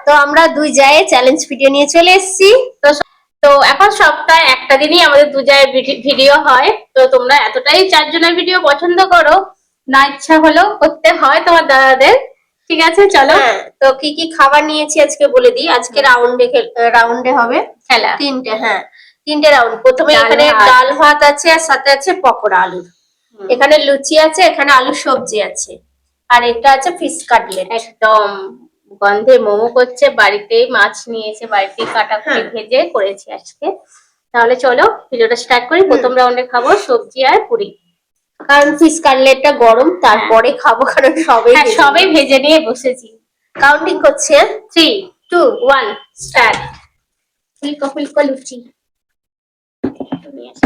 তো আমরা দুই জায়ে চ্যালেঞ্জ ভিডিও নিয়ে চলে এসেছি। তো তো এখন সপ্তাহে একটা দিনই আমাদের দু জায়ের ভিডিও হয়। তো তোমরা এতটাই চারজনের ভিডিও পছন্দ করো, না ইচ্ছা হলেও করতে হয় তোমার দাদাদের। ঠিক আছে চলো। তো কি কি খাবার নিয়েছি আজকে বলে দিই। আজকে রাউন্ডে হবে খেলা তিনটে। তিনটে রাউন্ড। প্রথমে এখানে ডাল ভাত আছে আর সাথে আছে পকোড়া আলুর। এখানে লুচি আছে, এখানে আলুর সবজি আছে, আর এটা আছে ফিশ কাটলেট। একদম গন্ধে মোমো করছে। বাড়িতেই মাছ নিয়েছে, বাড়িতেই কাটাকুটি ভেজে করেছি আজকে। তাহলে চলো ভিডিওটা স্টার্ট করি। প্রথম রাউন্ডে খাবো সবজি আর পুরি, কারণ ফিশ কাটলেটটা গরম, তারপরে খাবো, কারণ সবাই ভেজে নিয়ে বসেছি। কাউন্টিং করছে 3 2 1 স্টার্ট। ফুলকো ফুলকো লুচি নিয়ে আসি।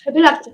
হেভি লাগছে।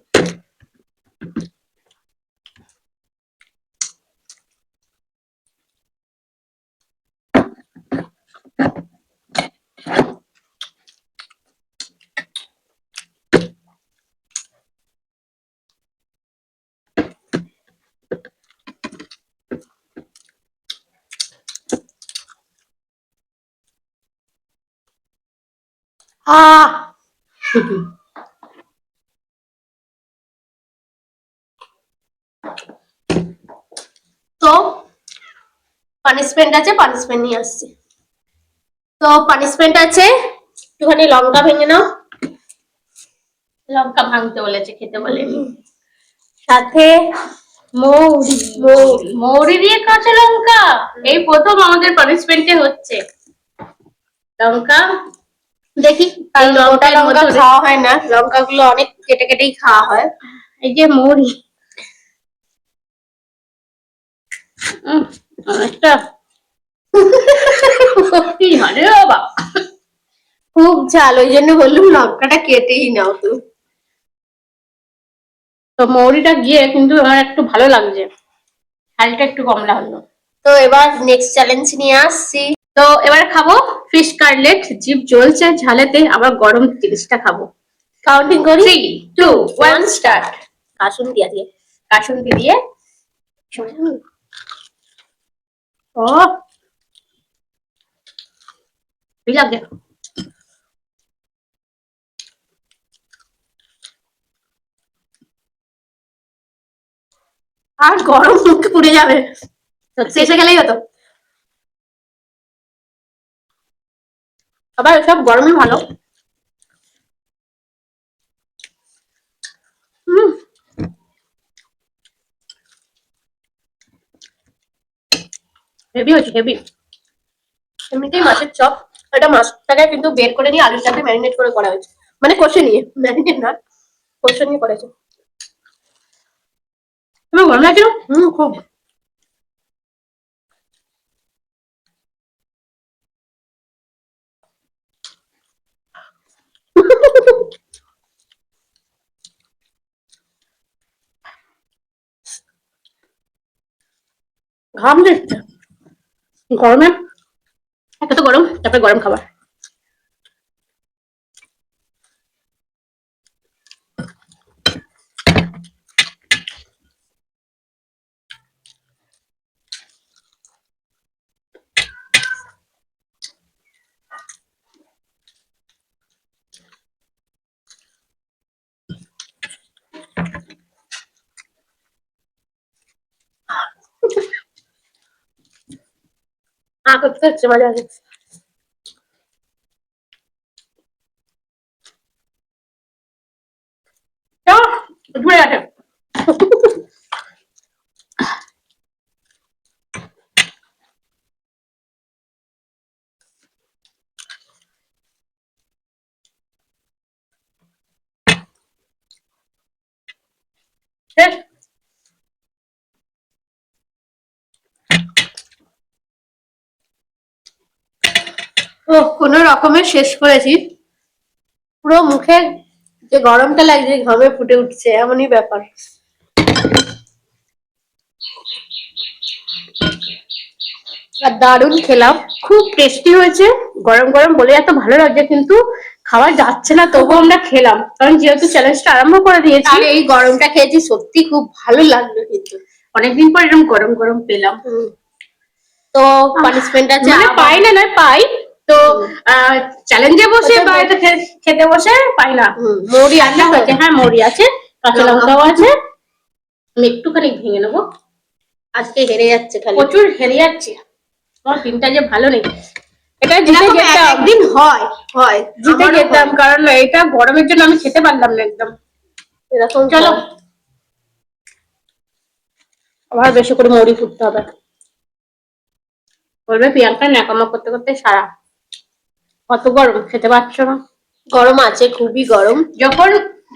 তো পানিশমেন্ট আছে, পানিশমেন্ট নিয়ে আসছি। তো পানিশমেন্ট আছে, একটুখানি লঙ্কা ভেঙে নাও। লঙ্কা ভাঙতে বলেছে, খেতে বলেনি। সাথে মৌরি মৌরি মৌরি দিয়ে কাঁচা লঙ্কা এই প্রথম আমাদের পানিশমেন্টে হচ্ছে। লঙ্কা দেখি, লঙ্কা খাওয়া হয় না, লঙ্কাগুলো অনেক কেটে কেটেই খাওয়া হয়। এই যে মৌরি, অনেকটা খুব ঝাল, ওই জন্য বললাম লঙ্কাটা কেটেই নাও তুমি। তো মৌরিটা গিয়ে কিন্তু আমার একটু ভালো লাগছে, ঝালটা একটু কম লাগলো। তো এবার নেক্সট চ্যালেঞ্জ নিয়ে আসছি। তো এবার খাবো ফিশ কাটলেট। জিভ জ্বলছে ঝালেতে, আবার গরম জিনিসটা খাবো। কাউন্টিং করি 3 2 1 স্টার্ট। কাসুন্দি দিয়ে কাসুন্দি দিয়ে ও লাগে। আর গরম মুখে পুড়ে যাবে, শেষে গেলেই হতো। আবার সব গরমই ভালো। হেভি হচ্ছে, হেভি। এমনিতেই মাছের চপ, এটা মাছটাকে কিন্তু বের করে নিয়ে আলুর সাথে ম্যারিনেট করে করা হয়েছে, মানে কষে নিয়ে, ম্যারিনেট না, কষে নিয়ে করেছে। তুমি গরম লাগছে? খুব। ঘাম দিচ্ছে গরমে, এত তো গরম, তারপরে গরম খাবার। করতে হচ্ছে, মজা আছে। ধরে আছে। শেষ। কোনো রকমে শেষ করেছি, পুরো মুখে যে গরমটা লাগছে ঘামে ফুটে উঠছে, এমনই ব্যাপার। আর দারুণ খেলাম, খুব টেস্টি হয়েছে, গরম গরম বলে এত ভালো লাগছে, কিন্তু খাওয়া যাচ্ছে না, তবুও আমরা খেলাম, কারণ যেহেতু চ্যালেঞ্জটা আরম্ভ করে দিয়েছি। আর এই গরমটা খেয়েছি, সত্যি খুব ভালো লাগলো, কিন্তু অনেকদিন পর এরকম গরম গরম পেলাম। তো পানিশমেন্ট আছে, মানে পাই না, নয় পাই তো, চ্যালেঞ্জে বসে বা এটা খেতে বসে পাই না। মৌরি আছে হয়েছে, হ্যাঁ মৌরি আছে, কাঁচা লঙ্কাও আছে। আমি একটুখানি ভেঙে নেবো, আজকে হেরে যাচ্ছে খালি, প্রচুর হেরে যাচ্ছে, আমার দিনটা যে ভালো নেই। এটা জিতে যেতাম, একদিন হয় হয় জিতে যেতাম, কারণ এটা গরমের জন্য আমি খেতে পারলাম না একদম এরকম। চলো আবার বেশি করে মৌরি ফুটতে হবে, বলবে প্রিয়াঙ্কা ন্যাকামো করতে করতে সারা। কত গরম, খেতে পারছো না? গরম আছে, খুবই গরম। যখন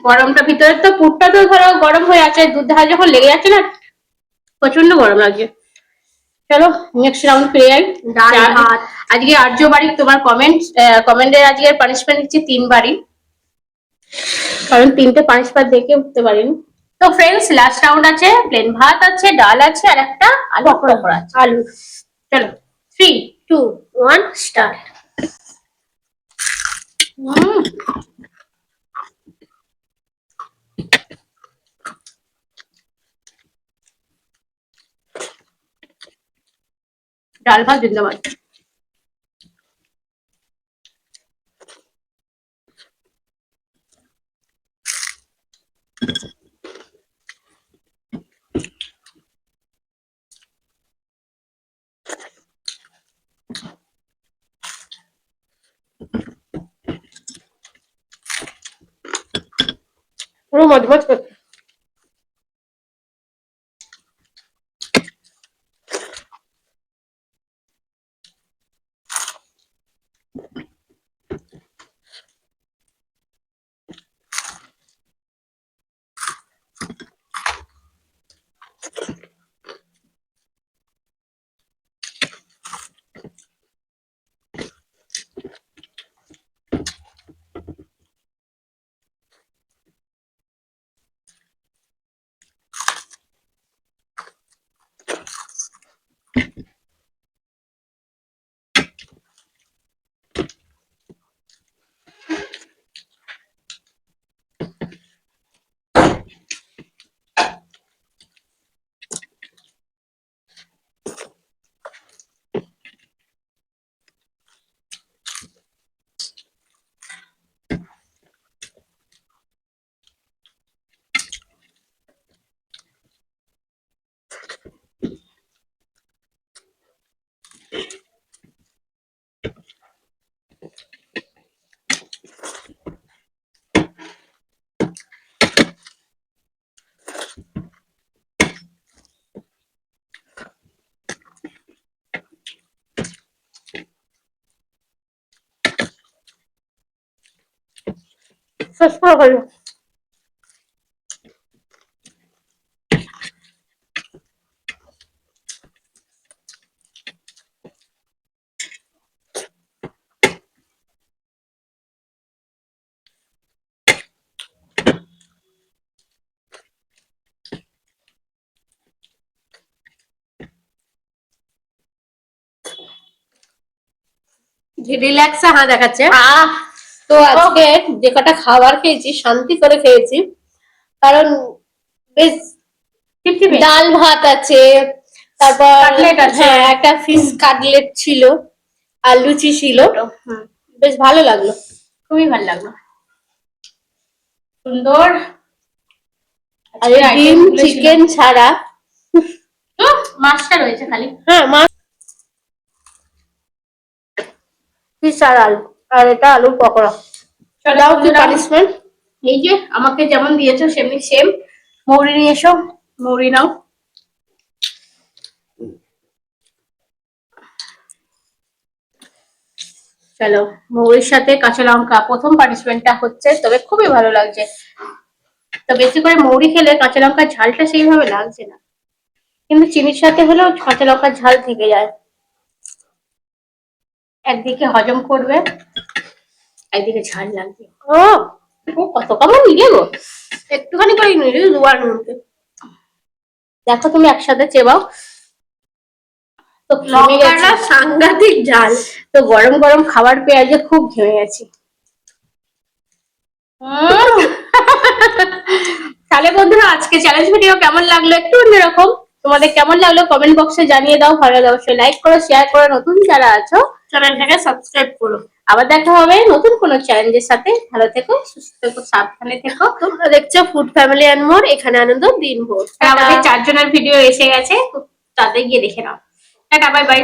গরমটা ভিতরে তো পুরটা তো ধরো গরম হয়ে আছে, দুধ ধারা যখন লেগে যাচ্ছে না, প্রচন্ড গরম লাগছে। চলো নেক্সট রাউন্ড ফিরে যাই। আজকে আর্য বাড়ি তোমার কমেন্টে আজকে পানিশমেন্ট দিচ্ছি 3 বাড়ি, কারণ 3টে পানিশমেন্ট দেখে উঠতে পারিনি। তো ফ্রেন্ডস লাস্ট রাউন্ড আছে, প্লেন ভাত আছে, ডাল আছে, আর একটা আলু পকোড়া আছে। আলু। চলো 3 2 1 স্টার্ট। ডাল ভাত জিন্দাবাদ। পুরো মজমজ করছে। শেষ করে গেল। রিল্যাক্সে হ্যাঁ দেখাচ্ছে। তো আজকে যে কটা খাবার খেয়েছি শান্তি করে খেয়েছি, কারণ বেশ ডাল ভাত আছে, তারপর হ্যাঁ একটা ফিশ কাটলেট ছিল, আর লুচি ছিল, বেশ ভালো লাগলো, খুবই ভালো লাগলো, সুন্দর। আর ডিম চিকেন ছাড়া মাছটা রয়েছে খালি, হ্যাঁ মাছ, ফিশ আর আলু, আর এটা আলুর পকোড়া। দাও কি পানিশমেন্ট? এই যে আমাকে যেমন দিয়েছো সেমনি সেম, মৌরি নিয়ে এসো, মৌরি নাও। চলো মৌরির সাথে কাঁচা লঙ্কা, প্রথম পানিশমেন্টটা হচ্ছে, তবে খুবই ভালো লাগছে। তো বেশি করে মৌরি খেলে কাঁচা লঙ্কার ঝালটা সেইভাবে লাগছে না, কিন্তু চিনির সাথে হলেও কাঁচা লঙ্কার ঝাল থেকে যায়। একদিকে হজম করবে, একদিকে ঝাল লাগবে। ও কত কেমন নিলে গো, একটুখানি করে নিলে দুবার মধ্যে। দেখো তুমি একসাথে চেবাও। তো ঘেমে গেছি, লঙ্কাটা সাংঘাতিক ঝাল। তো গরম গরম খাবার পেয়ে আজকে খুব ঘেমে গেছি। তাহলে বন্ধুরা আজকে চ্যালেঞ্জ ভিডিও কেমন লাগলো, একটু অন্যরকম, তোমাদের কেমন লাগলো কমেন্ট বক্সে জানিয়ে দাও। ভালো লাগলে অবশ্যই লাইক করো, শেয়ার করো, নতুন যারা আছো চ্যানেলটাকে সাবস্ক্রাইব করো। আবার দেখা হবে নতুন কোনো চ্যালেঞ্জের সাথে। ভালো থেকো, সুস্থ থেকো, সাবধানে থেকো। তোমরা দেখছো ফুড ফ্যামিলি অ্যান্ড মোর, এখানে আনন্দ দিনভর। আর আমাদের 4 জনের ভিডিও এসে গেছে, তাতে গিয়ে দেখে নাও। Tata, bye bye.